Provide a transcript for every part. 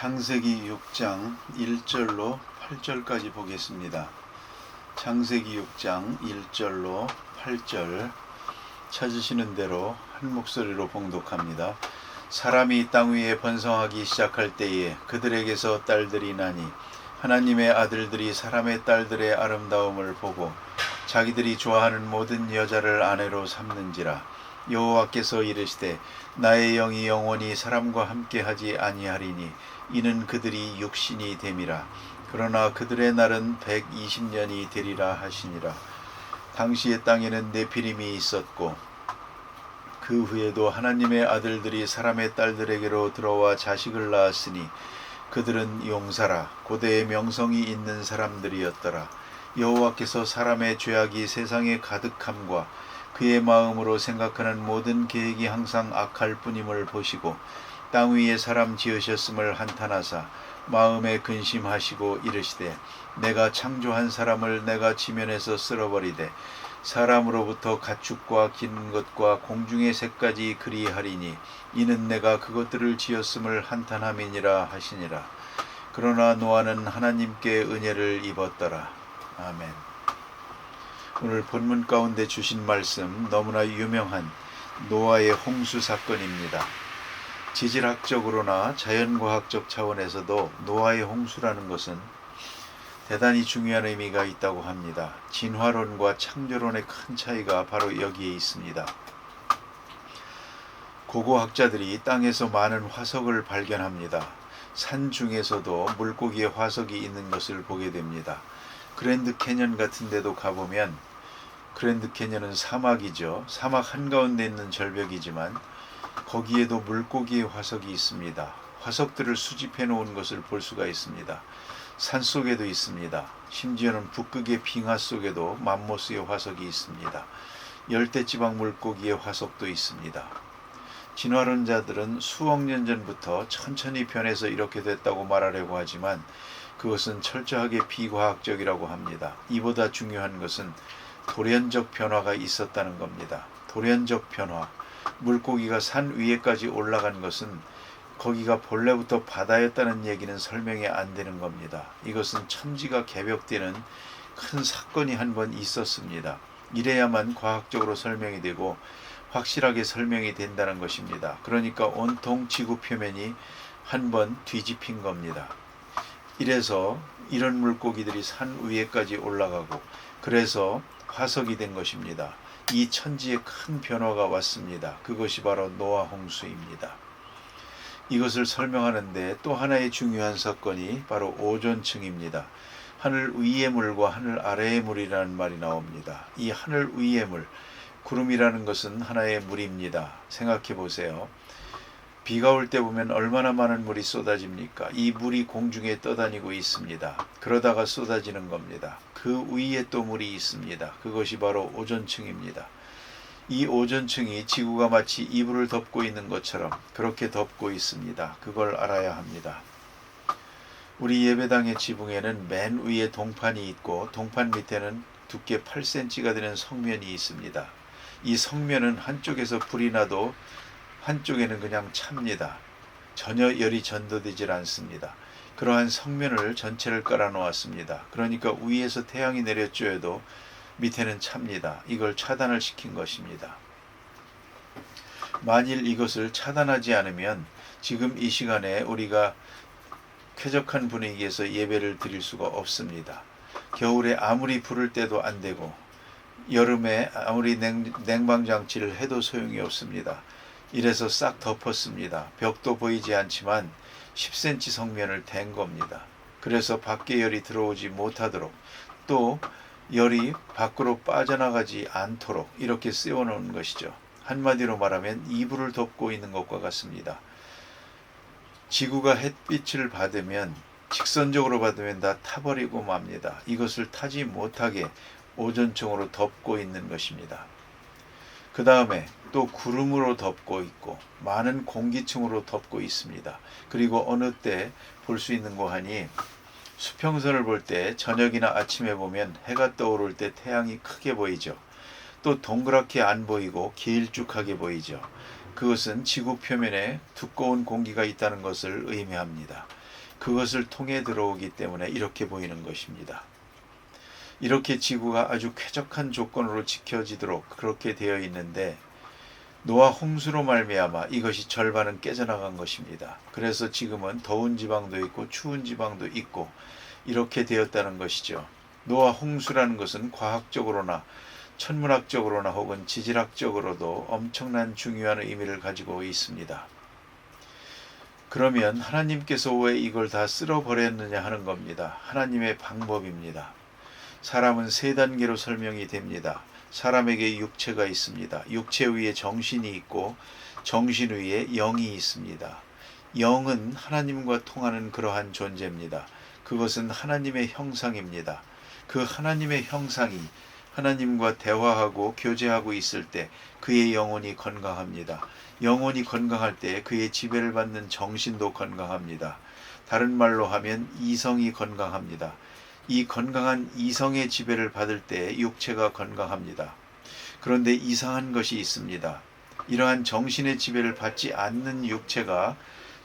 창세기 6장 1절로 8절까지 보겠습니다. 창세기 6장 1절로 8절 찾으시는 대로 한 목소리로 봉독합니다. 사람이 땅 위에 번성하기 시작할 때에 그들에게서 딸들이 나니 하나님의 아들들이 사람의 딸들의 아름다움을 보고 자기들이 좋아하는 모든 여자를 아내로 삼는지라. 여호와께서 이르시되 나의 영이 영원히 사람과 함께하지 아니하리니 이는 그들이 육신이 됨이라. 그러나 그들의 날은 120년이 되리라 하시니라. 당시의 땅에는 네피림이 있었고 그 후에도 하나님의 아들들이 사람의 딸들에게로 들어와 자식을 낳았으니 그들은 용사라 고대의 명성이 있는 사람들이었더라. 여호와께서 사람의 죄악이 세상에 가득함과 그의 마음으로 생각하는 모든 계획이 항상 악할 뿐임을 보시고 땅 위에 사람 지으셨음을 한탄하사 마음에 근심하시고 이르시되 내가 창조한 사람을 내가 지면에서 쓸어버리되 사람으로부터 가축과 기는 것과 공중의 새까지 그리하리니 이는 내가 그것들을 지었음을 한탄함이니라 하시니라. 그러나 노아는 하나님께 은혜를 입었더라. 아멘. 오늘 본문 가운데 주신 말씀 너무나 유명한 노아의 홍수 사건입니다. 지질학적으로나 자연과학적 차원에서도 노아의 홍수라는 것은 대단히 중요한 의미가 있다고 합니다. 진화론과 창조론의 큰 차이가 바로 여기에 있습니다. 고고학자들이 땅에서 많은 화석을 발견합니다. 산 중에서도 물고기의 화석이 있는 것을 보게 됩니다. 그랜드 캐년 같은 데도 가보면, 그랜드 캐년은 사막이죠. 사막 한가운데 있는 절벽이지만 거기에도 물고기의 화석이 있습니다. 화석들을 수집해 놓은 것을 볼 수가 있습니다. 산속에도 있습니다. 심지어는 북극의 빙하 속에도 맘모스의 화석이 있습니다. 열대지방 물고기의 화석도 있습니다. 진화론자들은 수억 년 전부터 천천히 변해서 이렇게 됐다고 말하려고 하지만 그것은 철저하게 비과학적이라고 합니다. 이보다 중요한 것은 돌연적 변화가 있었다는 겁니다. 돌연적 변화. 물고기가 산 위에까지 올라간 것은 거기가 본래부터 바다였다는 얘기는 설명이 안 되는 겁니다. 이것은 천지가 개벽되는 큰 사건이 한 번 있었습니다. 이래야만 과학적으로 설명이 되고 확실하게 설명이 된다는 것입니다. 그러니까 온통 지구 표면이 한 번 뒤집힌 겁니다. 이래서 이런 물고기들이 산 위에까지 올라가고 그래서 화석이 된 것입니다. 이 천지에 큰 변화가 왔습니다. 그것이 바로 노아 홍수입니다. 이것을 설명하는데 또 하나의 중요한 사건이 바로 오존층입니다. 하늘 위의 물과 하늘 아래의 물이라는 말이 나옵니다. 이 하늘 위의 물, 구름이라는 것은 하나의 물입니다. 생각해 보세요. 비가 올 때 보면 얼마나 많은 물이 쏟아집니까? 이 물이 공중에 떠다니고 있습니다. 그러다가 쏟아지는 겁니다. 그 위에 또 물이 있습니다. 그것이 바로 오존층입니다. 이 오존층이 지구가 마치 이불을 덮고 있는 것처럼 그렇게 덮고 있습니다. 그걸 알아야 합니다. 우리 예배당의 지붕에는 맨 위에 동판이 있고 동판 밑에는 두께 8cm가 되는 성면이 있습니다. 이 성면은 한쪽에서 불이 나도 한쪽에는 그냥 찹니다. 전혀 열이 전도되질 않습니다. 그러한 성면을 전체를 깔아 놓았습니다. 그러니까 위에서 태양이 내려쬐어도 밑에는 찹니다. 이걸 차단을 시킨 것입니다. 만일 이것을 차단하지 않으면 지금 이 시간에 우리가 쾌적한 분위기에서 예배를 드릴 수가 없습니다. 겨울에 아무리 불을 때도 안 되고 여름에 아무리 냉방장치를 해도 소용이 없습니다. 이래서 싹 덮었습니다. 벽도 보이지 않지만 10cm 성면을 댄 겁니다. 그래서 밖에 열이 들어오지 못하도록 또 열이 밖으로 빠져나가지 않도록 이렇게 세워놓은 것이죠. 한마디로 말하면 이불을 덮고 있는 것과 같습니다. 지구가 햇빛을 받으면 직선적으로 받으면 다 타버리고 맙니다. 이것을 타지 못하게 오존층으로 덮고 있는 것입니다. 그 다음에 또 구름으로 덮고 있고 많은 공기층으로 덮고 있습니다. 그리고 어느 때 볼 수 있는 거 하니 수평선을 볼 때 저녁이나 아침에 보면 해가 떠오를 때 태양이 크게 보이죠. 또 동그랗게 안 보이고 길쭉하게 보이죠. 그것은 지구 표면에 두꺼운 공기가 있다는 것을 의미합니다. 그것을 통해 들어오기 때문에 이렇게 보이는 것입니다. 이렇게 지구가 아주 쾌적한 조건으로 지켜지도록 그렇게 되어 있는데 노아 홍수로 말미암아 이것이 절반은 깨져나간 것입니다. 그래서 지금은 더운 지방도 있고 추운 지방도 있고 이렇게 되었다는 것이죠. 노아 홍수라는 것은 과학적으로나 천문학적으로나 혹은 지질학적으로도 엄청난 중요한 의미를 가지고 있습니다. 그러면 하나님께서 왜 이걸 다 쓸어버렸느냐 하는 겁니다. 하나님의 방법입니다. 사람은 세 단계로 설명이 됩니다. 사람에게 육체가 있습니다. 육체 위에 정신이 있고 정신 위에 영이 있습니다. 영은 하나님과 통하는 그러한 존재입니다. 그것은 하나님의 형상입니다. 그 하나님의 형상이 하나님과 대화하고 교제하고 있을 때 그의 영혼이 건강합니다. 영혼이 건강할 때 그의 지배를 받는 정신도 건강합니다. 다른 말로 하면 이성이 건강합니다. 이 건강한 이성의 지배를 받을 때 육체가 건강합니다. 그런데 이상한 것이 있습니다. 이러한 정신의 지배를 받지 않는 육체가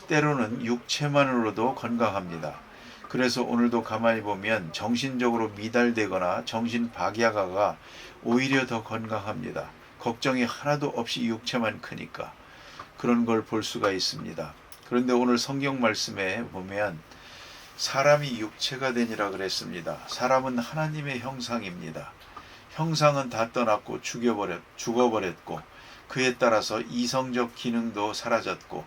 때로는 육체만으로도 건강합니다. 그래서 오늘도 가만히 보면 정신적으로 미달되거나 정신 박약아가 오히려 더 건강합니다. 걱정이 하나도 없이 육체만 크니까 그런 걸 볼 수가 있습니다. 그런데 오늘 성경 말씀에 보면 사람이 육체가 되니라 그랬습니다. 사람은 하나님의 형상입니다. 형상은 다 떠났고 죽어버렸고 그에 따라서 이성적 기능도 사라졌고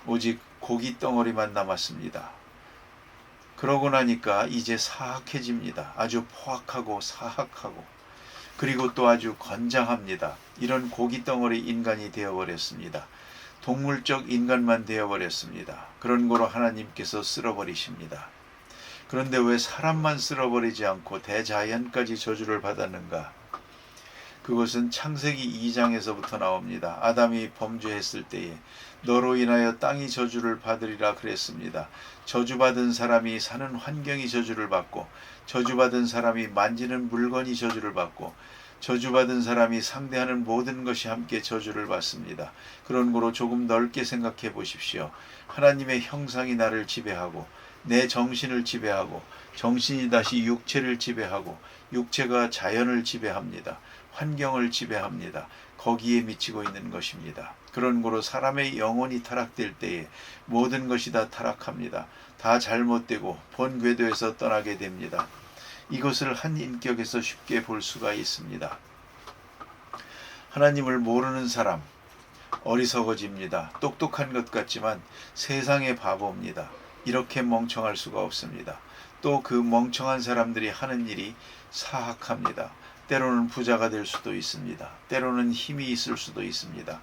오직 고기 덩어리만 남았습니다. 그러고 나니까 이제 사악해집니다. 아주 포악하고 사악하고 그리고 또 아주 건장합니다. 이런 고기 덩어리 인간이 되어버렸습니다. 동물적 인간만 되어버렸습니다. 그런 거로 하나님께서 쓸어버리십니다. 그런데 왜 사람만 쓸어버리지 않고 대자연까지 저주를 받았는가? 그것은 창세기 2장에서부터 나옵니다. 아담이 범죄했을 때에 너로 인하여 땅이 저주를 받으리라 그랬습니다. 저주받은 사람이 사는 환경이 저주를 받고 저주받은 사람이 만지는 물건이 저주를 받고 저주받은 사람이 상대하는 모든 것이 함께 저주를 받습니다. 그런 거로 조금 넓게 생각해 보십시오. 하나님의 형상이 나를 지배하고 내 정신을 지배하고 정신이 다시 육체를 지배하고 육체가 자연을 지배합니다. 환경을 지배합니다. 거기에 미치고 있는 것입니다. 그런 거로 사람의 영혼이 타락될 때에 모든 것이 다 타락합니다. 다 잘못되고 본 궤도에서 떠나게 됩니다. 이것을 한 인격에서 쉽게 볼 수가 있습니다. 하나님을 모르는 사람 어리석어집니다. 똑똑한 것 같지만 세상의 바보입니다. 이렇게 멍청할 수가 없습니다. 또 그 멍청한 사람들이 하는 일이 사악합니다. 때로는 부자가 될 수도 있습니다. 때로는 힘이 있을 수도 있습니다.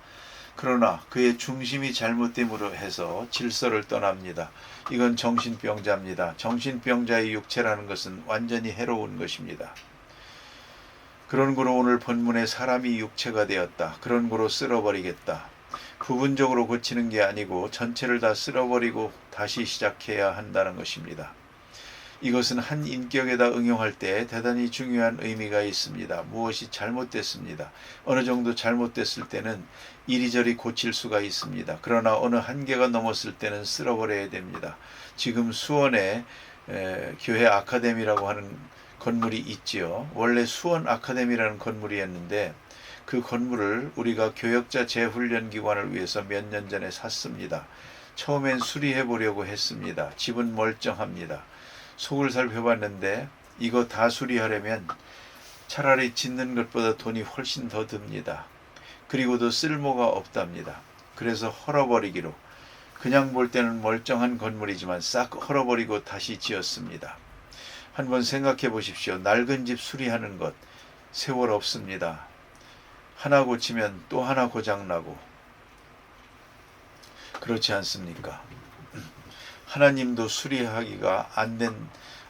그러나 그의 중심이 잘못됨으로 해서 질서를 떠납니다. 이건 정신병자입니다. 정신병자의 육체라는 것은 완전히 해로운 것입니다. 그런 거로 오늘 본문에 사람이 육체가 되었다. 그런 거로 쓸어버리겠다. 부분적으로 고치는 게 아니고 전체를 다 쓸어버리고 다시 시작해야 한다는 것입니다. 이것은 한 인격에다 응용할 때 대단히 중요한 의미가 있습니다. 무엇이 잘못됐습니다. 어느 정도 잘못됐을 때는 이리저리 고칠 수가 있습니다. 그러나 어느 한계가 넘었을 때는 쓸어버려야 됩니다. 지금 수원에 교회 아카데미라고 하는 건물이 있지요. 원래 수원 아카데미라는 건물이었는데 그 건물을 우리가 교역자 재훈련기관을 위해서 몇 년 전에 샀습니다. 처음엔 수리해 보려고 했습니다. 집은 멀쩡합니다. 속을 살펴봤는데 이거 다 수리하려면 차라리 짓는 것보다 돈이 훨씬 더 듭니다. 그리고도 쓸모가 없답니다. 그래서 헐어버리기로 그냥 볼 때는 멀쩡한 건물이지만 싹 헐어버리고 다시 지었습니다. 한번 생각해 보십시오. 낡은 집 수리하는 것 세월 없습니다. 하나 고치면 또 하나 고장나고 그렇지 않습니까? 하나님도 수리하기가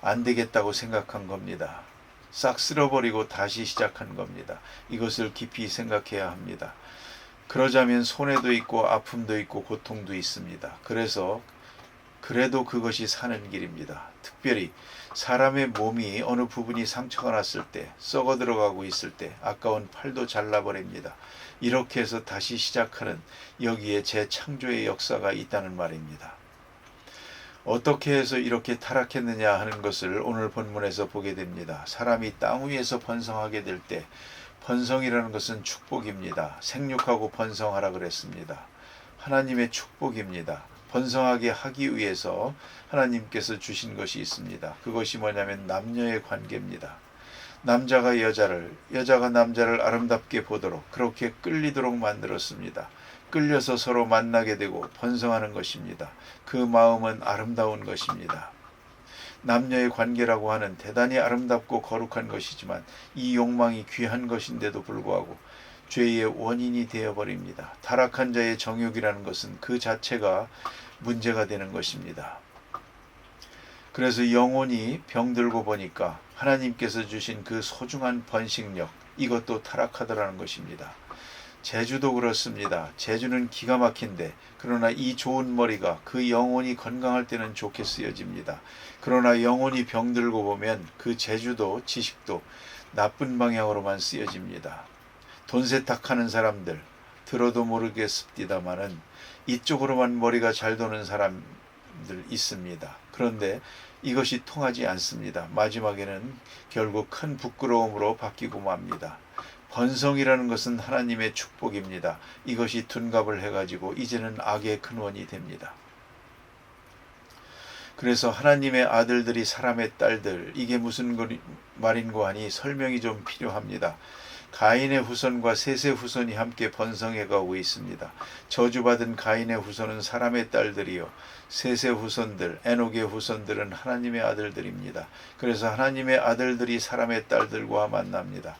안 되겠다고 생각한 겁니다. 싹 쓸어버리고 다시 시작한 겁니다. 이것을 깊이 생각해야 합니다. 그러자면 손해도 있고 아픔도 있고 고통도 있습니다. 그래도 그것이 사는 길입니다. 특별히 사람의 몸이 어느 부분이 상처가 났을 때, 썩어 들어가고 있을 때 아까운 팔도 잘라버립니다. 이렇게 해서 다시 시작하는 여기에 재창조의 역사가 있다는 말입니다. 어떻게 해서 이렇게 타락했느냐 하는 것을 오늘 본문에서 보게 됩니다. 사람이 땅 위에서 번성하게 될 때, 번성이라는 것은 축복입니다. 생육하고 번성하라 그랬습니다. 하나님의 축복입니다. 번성하게 하기 위해서 하나님께서 주신 것이 있습니다. 그것이 뭐냐면 남녀의 관계입니다. 남자가 여자를, 여자가 남자를 아름답게 보도록 그렇게 끌리도록 만들었습니다. 끌려서 서로 만나게 되고 번성하는 것입니다. 그 마음은 아름다운 것입니다. 남녀의 관계라고 하는 대단히 아름답고 거룩한 것이지만 이 욕망이 귀한 것인데도 불구하고 죄의 원인이 되어버립니다. 타락한 자의 정욕이라는 것은 그 자체가 문제가 되는 것입니다. 그래서 영혼이 병들고 보니까 하나님께서 주신 그 소중한 번식력, 이것도 타락하더라는 것입니다. 제주도 그렇습니다. 제주는 기가 막힌데 그러나 이 좋은 머리가 그 영혼이 건강할 때는 좋게 쓰여집니다. 그러나 영혼이 병들고 보면 그 제주도 지식도 나쁜 방향으로만 쓰여집니다. 돈 세탁하는 사람들 들어도 모르겠습니다마는 이쪽으로만 머리가 잘 도는 사람들 있습니다. 그런데 이것이 통하지 않습니다. 마지막에는 결국 큰 부끄러움으로 바뀌고 맙니다. 번성이라는 것은 하나님의 축복입니다. 이것이 둔갑을 해가지고 이제는 악의 근원이 됩니다. 그래서 하나님의 아들들이 사람의 딸들, 이게 무슨 말인고 하니 설명이 좀 필요합니다. 가인의 후손과 셋의 후손이 함께 번성해 가고 있습니다. 저주받은 가인의 후손은 사람의 딸들이요, 셋의 후손들, 에녹의 후손들은 하나님의 아들들입니다. 그래서 하나님의 아들들이 사람의 딸들과 만납니다.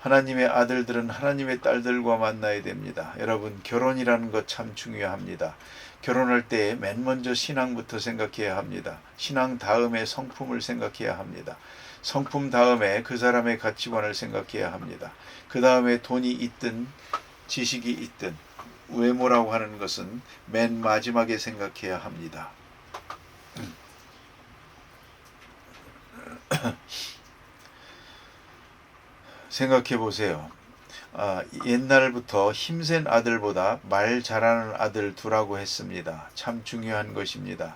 하나님의 아들들은 하나님의 딸들과 만나야 됩니다. 여러분, 결혼이라는 것 참 중요합니다. 결혼할 때 맨 먼저 신앙부터 생각해야 합니다. 신앙 다음에 성품을 생각해야 합니다. 성품 다음에 그 사람의 가치관을 생각해야 합니다. 그 다음에 돈이 있든 지식이 있든 외모라고 하는 것은 맨 마지막에 생각해야 합니다. 생각해 보세요. 옛날부터 힘센 아들보다 말 잘하는 아들 두라고 했습니다. 참 중요한 것입니다.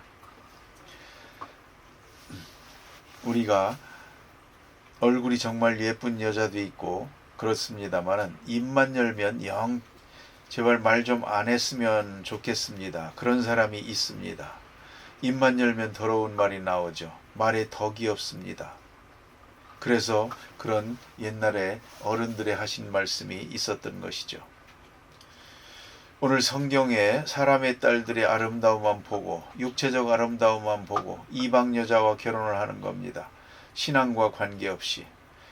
우리가 얼굴이 정말 예쁜 여자도 있고 그렇습니다만은 입만 열면 영 제발 말 좀 안 했으면 좋겠습니다. 그런 사람이 있습니다. 입만 열면 더러운 말이 나오죠. 말에 덕이 없습니다. 그래서 그런 옛날에 어른들의 하신 말씀이 있었던 것이죠. 오늘 성경에 사람의 딸들의 아름다움만 보고 육체적 아름다움만 보고 이방 여자와 결혼을 하는 겁니다. 신앙과 관계없이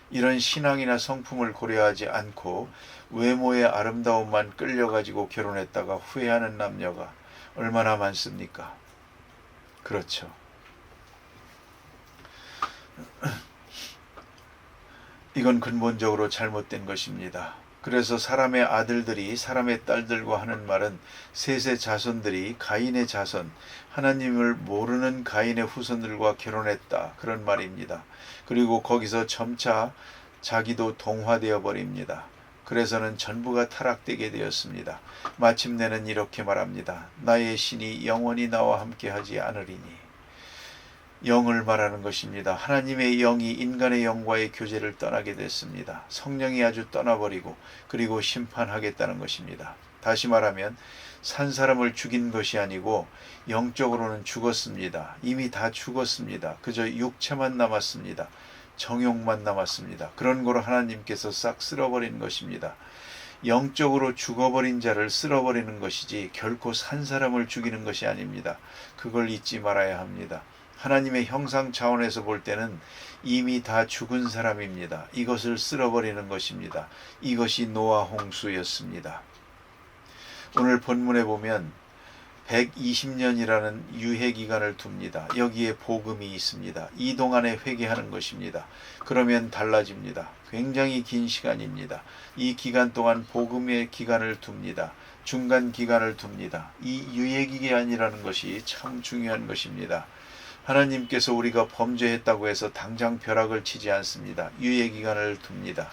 이런 신앙이나 성품을 고려하지 않고 외모의 아름다움만 끌려가지고 결혼했다가 후회하는 남녀가 얼마나 많습니까? 그렇죠. 이건 근본적으로 잘못된 것입니다. 그래서 사람의 아들들이 사람의 딸들과 하는 말은 셋의 자손들이 가인의 자손, 하나님을 모르는 가인의 후손들과 결혼했다, 그런 말입니다. 그리고 거기서 점차 자기도 동화되어 버립니다. 그래서는 전부가 타락되게 되었습니다. 마침내는 이렇게 말합니다. 나의 신이 영원히 나와 함께하지 않으리니. 영을 말하는 것입니다. 하나님의 영이 인간의 영과의 교제를 떠나게 됐습니다. 성령이 아주 떠나버리고 그리고 심판하겠다는 것입니다. 다시 말하면 산 사람을 죽인 것이 아니고 영적으로는 죽었습니다. 이미 다 죽었습니다. 그저 육체만 남았습니다. 정욕만 남았습니다. 그런 거로 하나님께서 싹 쓸어버리는 것입니다. 영적으로 죽어버린 자를 쓸어버리는 것이지 결코 산 사람을 죽이는 것이 아닙니다. 그걸 잊지 말아야 합니다. 하나님의 형상 차원에서 볼 때는 이미 다 죽은 사람입니다. 이것을 쓸어버리는 것입니다. 이것이 노아 홍수였습니다. 오늘 본문에 보면 120년이라는 유해기간을 둡니다. 여기에 복음이 있습니다. 이 동안에 회개하는 것입니다. 그러면 달라집니다. 굉장히 긴 시간입니다. 이 기간 동안 복음의 기간을 둡니다. 중간 기간을 둡니다. 이 유예기간이라는 것이 참 중요한 것입니다. 하나님께서 우리가 범죄했다고 해서 당장 벼락을 치지 않습니다. 유예기간을 둡니다.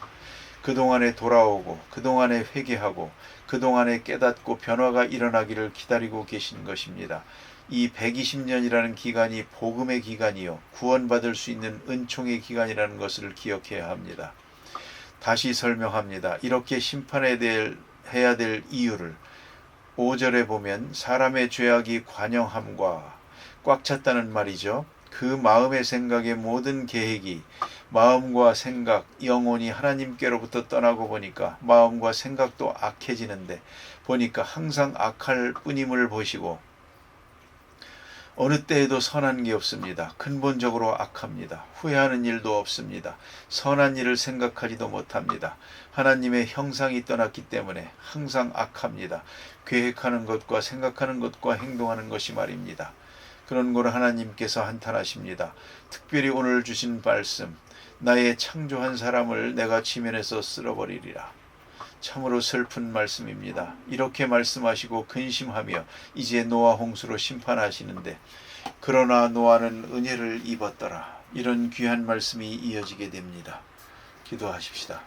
그동안에 돌아오고 그동안에 회개하고 그동안에 깨닫고 변화가 일어나기를 기다리고 계신 것입니다. 이 120년이라는 기간이 복음의 기간이요 구원받을 수 있는 은총의 기간이라는 것을 기억해야 합니다. 다시 설명합니다. 이렇게 해야 될 이유를 5절에 보면 사람의 죄악이 관영함과 꽉 찼다는 말이죠. 그 마음의 생각의 모든 계획이 마음과 생각, 영혼이 하나님께로부터 떠나고 보니까 마음과 생각도 악해지는데 보니까 항상 악할 뿐임을 보시고 어느 때에도 선한 게 없습니다. 근본적으로 악합니다. 후회하는 일도 없습니다. 선한 일을 생각하지도 못합니다. 하나님의 형상이 떠났기 때문에 항상 악합니다. 계획하는 것과 생각하는 것과 행동하는 것이 말입니다. 그런 걸 하나님께서 한탄하십니다. 특별히 오늘 주신 말씀, 나의 창조한 사람을 내가 지면에서 쓸어버리리라. 참으로 슬픈 말씀입니다. 이렇게 말씀하시고 근심하며 이제 노아 홍수로 심판하시는데 그러나 노아는 은혜를 입었더라. 이런 귀한 말씀이 이어지게 됩니다. 기도하십시다.